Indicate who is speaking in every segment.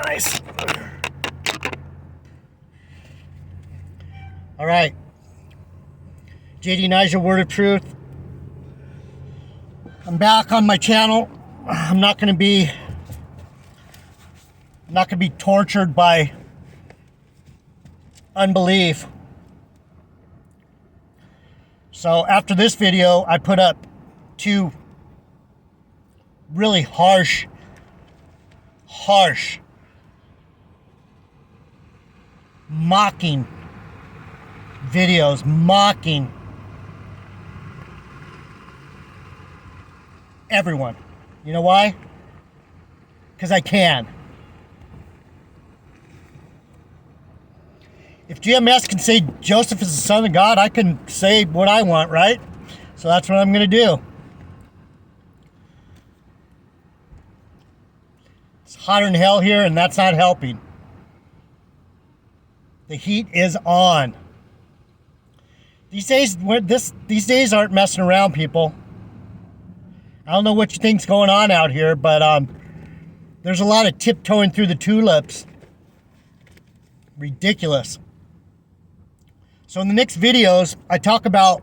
Speaker 1: Nice. All right. JD Nigel, Word of Truth. I'm back on my channel. I'm not going to be tortured by unbelief. So after this video, I put up 2 really harsh mocking videos, mocking everyone. You know why? Because I can. If GMS can say Joseph is the son of God, I can say what I want, right? So that's what I'm going to do. It's hotter than hell here, and that's not helping. The heat is on. These days aren't messing around, people. I don't know what you think's going on out here, but there's a lot of tiptoeing through the tulips. Ridiculous. So in the next videos, I talk about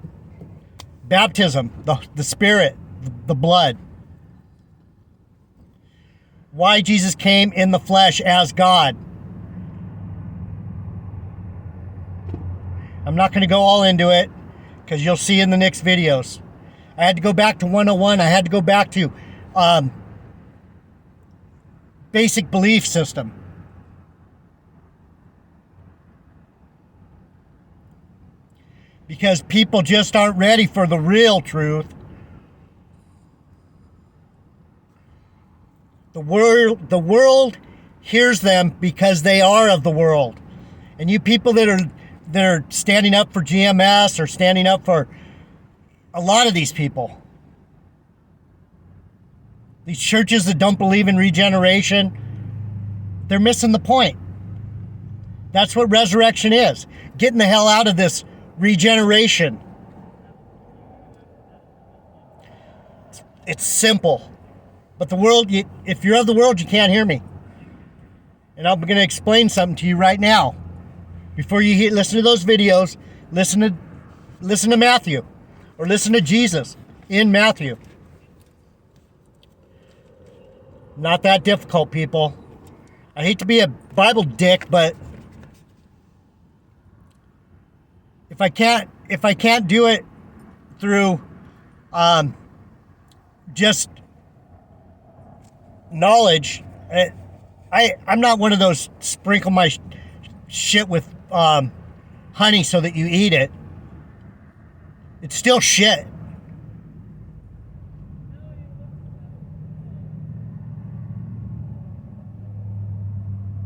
Speaker 1: baptism, the Spirit, the blood. Why Jesus came in the flesh as God. I'm not going to go all into it because you'll see in the next videos. I had to go back to 101. I had to go back to basic belief system. Because people just aren't ready for the real truth. The world hears them because they are of the world. And you people that are standing up for GMS or standing up for a lot of these people. These churches that don't believe in regeneration, they're missing the point. That's what resurrection is. Getting the hell out of this regeneration. It's simple. But the world, if you're of the world, you can't hear me. And I'm going to explain something to you right now. Before you listen to those videos, listen to Matthew. Or listen to Jesus in Matthew. Not that difficult, people. I hate to be a Bible dick, but if I can't do it through just knowledge, I'm not one of those sprinkle my shit with honey so that you eat it. It's still shit.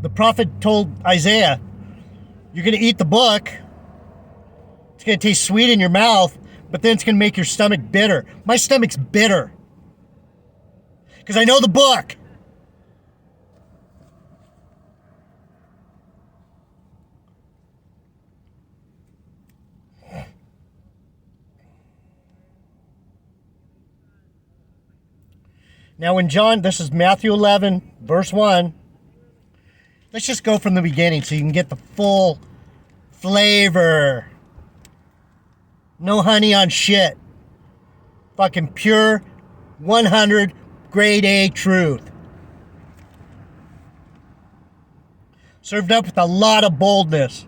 Speaker 1: The prophet told Isaiah, you're going to eat the book. It's going to taste sweet in your mouth, but then it's going to make your stomach bitter. My stomach's bitter. Because I know the book. Now in John, this is Matthew 11, verse 1. Let's just go from the beginning so you can get the full flavor. No honey on shit. Fucking pure 100 grade A truth. Served up with a lot of boldness.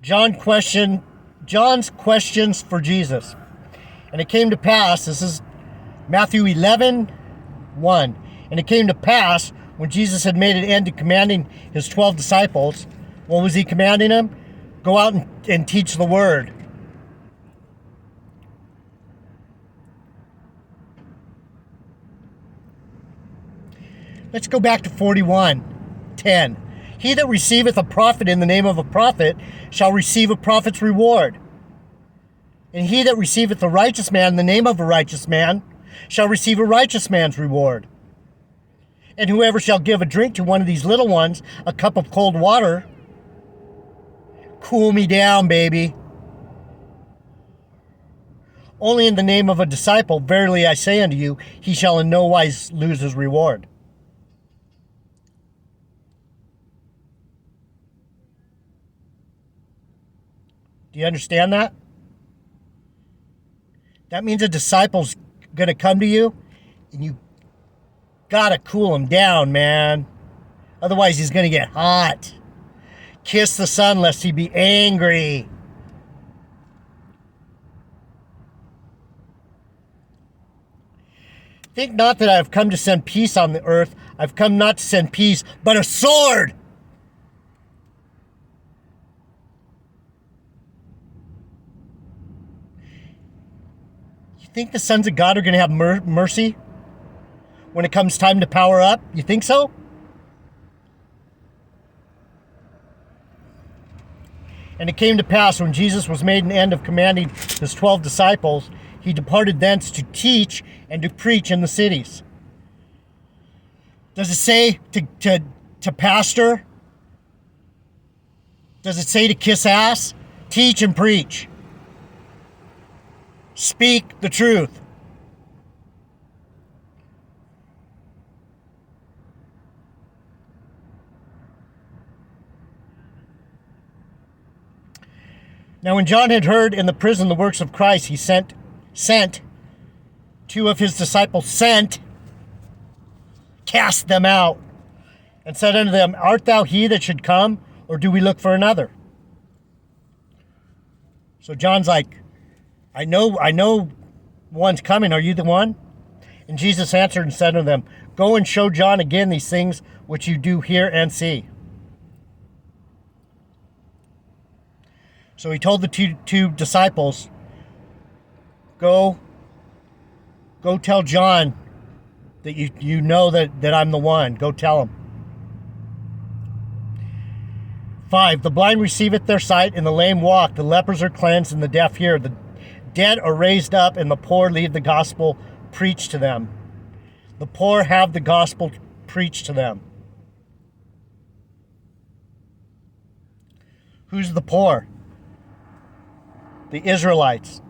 Speaker 1: John's questions for Jesus. And it came to pass, this is Matthew 11, 1. And it came to pass, when Jesus had made an end to commanding his 12 disciples, what was he commanding them? Go out and teach the word. Let's go back to 41:10. He that receiveth a prophet in the name of a prophet shall receive a prophet's reward. And he that receiveth a righteous man in the name of a righteous man shall receive a righteous man's reward. And whoever shall give a drink to one of these little ones a cup of cold water, cool me down, baby. Only in the name of a disciple, verily I say unto you, he shall in no wise lose his reward. Do you understand that? That means a disciple's going to come to you, and you got to cool him down, man. Otherwise, he's going to get hot. Kiss the Son lest he be angry. Think not that I have come to send peace on the earth. I've come not to send peace, but a sword. You think the sons of God are going to have mercy when it comes time to power up? You think so? And it came to pass, when Jesus was made an end of commanding his 12 disciples, he departed thence to teach and to preach in the cities. Does it say to pastor? Does it say to kiss ass? Teach and preach. Speak the truth. Now when John had heard in the prison the works of Christ, he sent two of his disciples, cast them out, and said unto them, Art thou he that should come, or do we look for another? So John's like, I know one's coming. Are you the one? And Jesus answered and said unto them, Go and show John again these things which you do hear and see. So he told the two disciples, Go tell John that you know that I'm the one. Go tell him. 5, the blind receiveth their sight, and the lame walk. The lepers are cleansed, and the deaf hear. The dead are raised up, and the poor leave the gospel preached to them. The poor have the gospel preached to them. Who's the poor? The Israelites.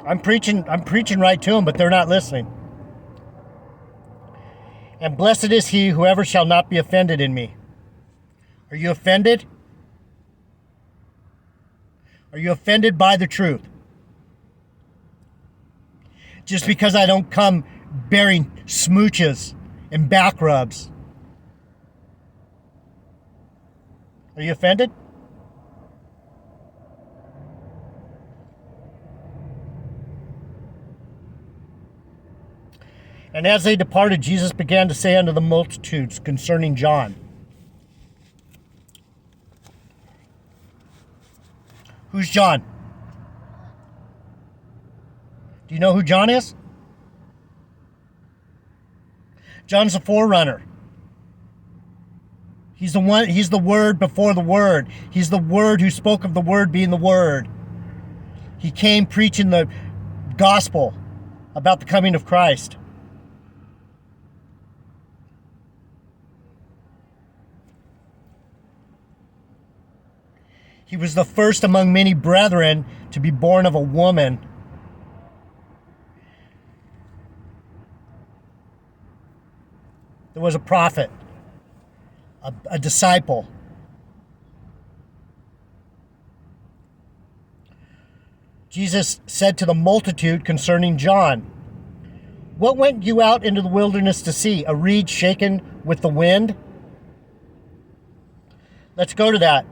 Speaker 1: I'm preaching right to them, but they're not listening. And blessed is he whoever shall not be offended in me. Are you offended? Are you offended by the truth? Just because I don't come bearing smooches and back rubs. Are you offended? And as they departed, Jesus began to say unto the multitudes concerning John. Who's John? Do you know who John is? John's the forerunner. He's the Word before the Word. He's the Word who spoke of the Word being the Word. He came preaching the gospel about the coming of Christ. He was the first among many brethren to be born of a woman. There was a prophet, a disciple. Jesus said to the multitude concerning John, What went you out into the wilderness to see? A reed shaken with the wind? Let's go to that.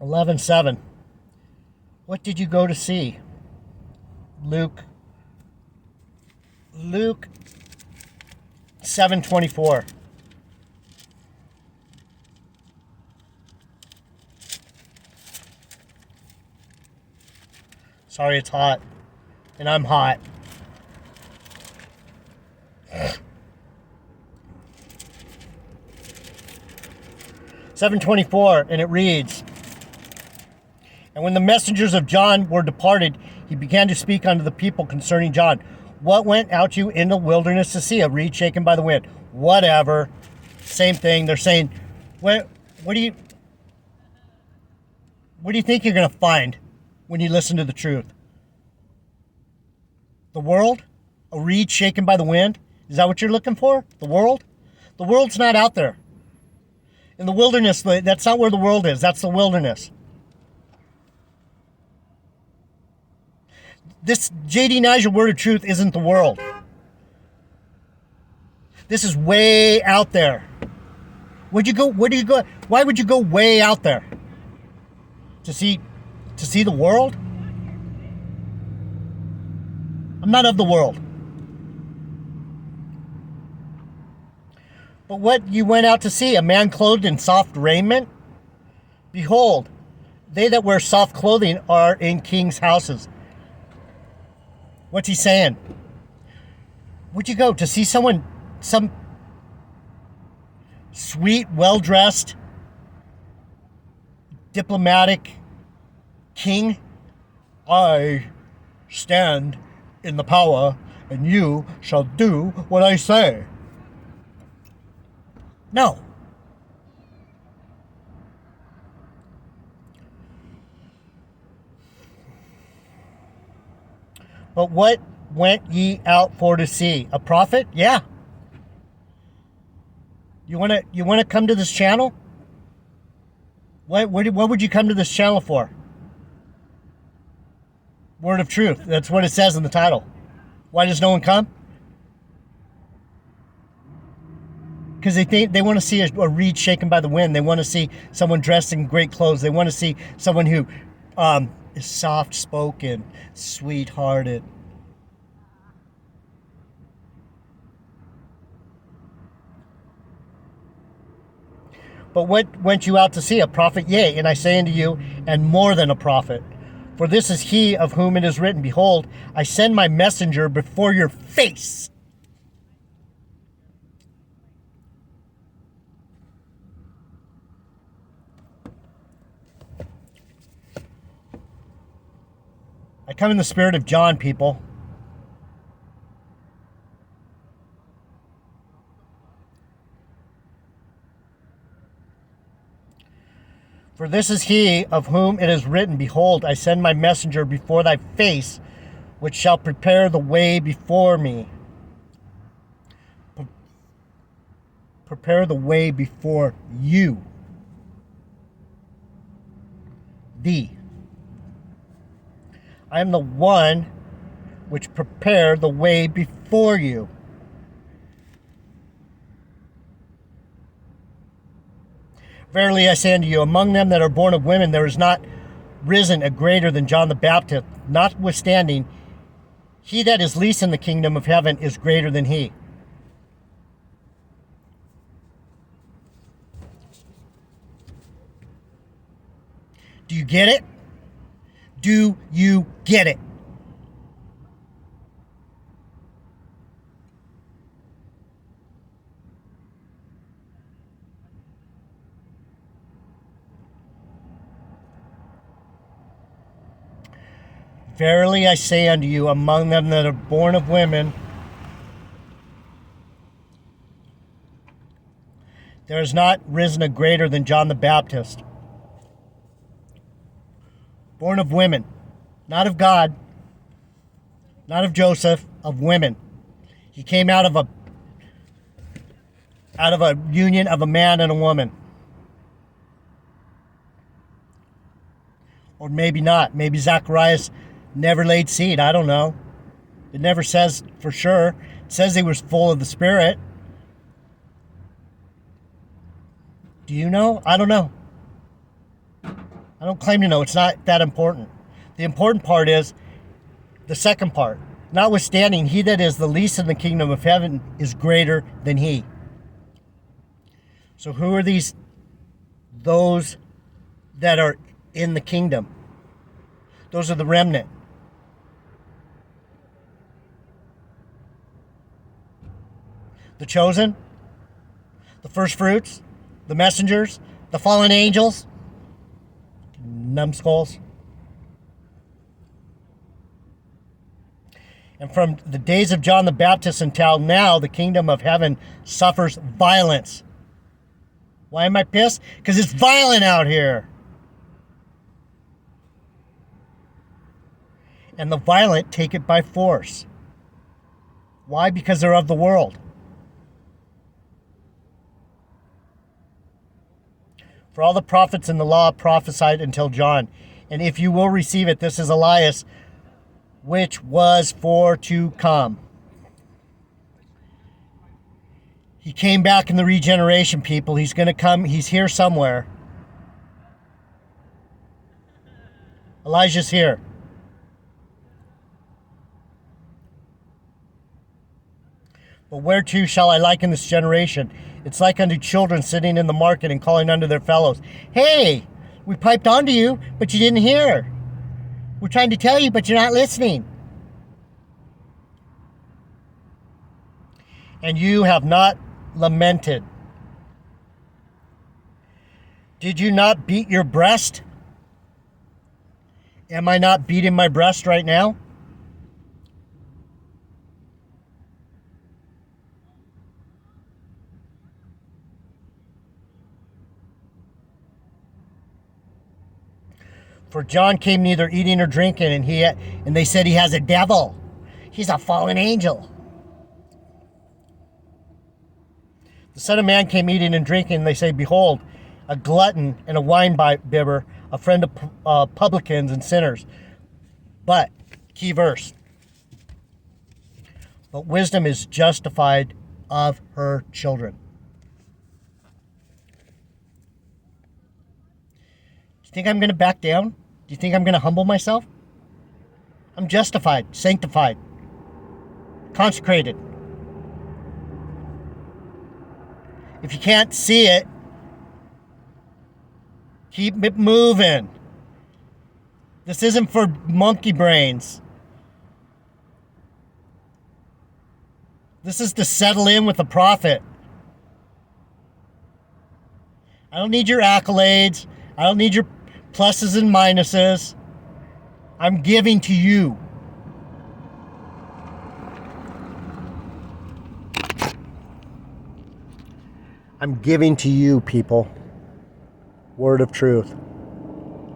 Speaker 1: 11:7. What did you go to see? Luke 7:24. Sorry, it's hot. And I'm hot. (7:24), and it reads, And when the messengers of John were departed, he began to speak unto the people concerning John. What went out you in the wilderness to see? A reed shaken by the wind. Whatever. Same thing. They're saying, what do you think you're going to find when you listen to the truth? The world? A reed shaken by the wind? Is that what you're looking for? The world? The world's not out there. In the wilderness, that's not where the world is. That's the wilderness. This J.D. Niger word of truth isn't the world. This is way out there. Where do you go? Why would you go way out there? To see the world? I'm not of the world. But what you went out to see, a man clothed in soft raiment? Behold, they that wear soft clothing are in kings' houses. What's he saying? Would you go to see some sweet, well-dressed, diplomatic king? I stand in the power, and you shall do what I say. No. But what went ye out for to see? A prophet? Yeah. You wanna come to this channel? What would you come to this channel for? Word of truth. That's what it says in the title. Why does no one come? Because they want to see a reed shaken by the wind. They want to see someone dressed in great clothes. They want to see someone who is soft-spoken, sweet-hearted. But what went you out to see? A prophet? Yea, and I say unto you, and more than a prophet. For this is he of whom it is written, Behold, I send my messenger before your face. I come in the spirit of John, people. For this is he of whom it is written, Behold, I send my messenger before thy face, which shall prepare the way before me. Prepare the way before you. Thee. I am the one which prepare the way before you. Verily I say unto you, among them that are born of women, there is not risen a greater than John the Baptist. Notwithstanding, he that is least in the kingdom of heaven is greater than he. Do you get it? Do you get it? Verily I say unto you, among them that are born of women, there is not risen a greater than John the Baptist. Born of women, not of God, not of Joseph, of women. He came out of a union of a man and a woman. Or maybe not. Maybe Zacharias never laid seed. I don't know. It never says for sure. It says he was full of the Spirit. Do you know? I don't know. I don't claim to know. It's not that important. The important part is the second part. Notwithstanding, he that is the least in the kingdom of heaven is greater than he. So who are these? Those that are in the kingdom. Those are the remnant. The chosen, the first fruits, the messengers, the fallen angels, numbskulls. And from the days of John the Baptist until now, the kingdom of heaven suffers violence. Why am I pissed? Because it's violent out here. And the violent take it by force. Why? Because they're of the world. For all the prophets in the law prophesied until John. And if you will receive it, this is Elias, which was for to come. He came back in the regeneration, people. He's going to come. He's here somewhere. Elijah's here. But whereto shall I liken this generation? It's like unto children sitting in the market and calling unto their fellows. Hey, we piped onto you, but you didn't hear. We're trying to tell you, but you're not listening. And you have not lamented. Did you not beat your breast? Am I not beating my breast right now? For John came neither eating or drinking, and they said he has a devil. He's a fallen angel. The Son of Man came eating and drinking, and they say, behold, a glutton and a wine-bibber, a friend of publicans and sinners. But, key verse, but wisdom is justified of her children. Do you think I'm going to back down? Do you think I'm going to humble myself? I'm justified, sanctified, consecrated. If you can't see it, keep it moving. This isn't for monkey brains. This is to settle in with the prophet. I don't need your accolades. I don't need your pluses and minuses. I'm giving to you. I'm giving to you, people. Word of truth.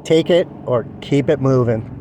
Speaker 1: Take it or keep it moving.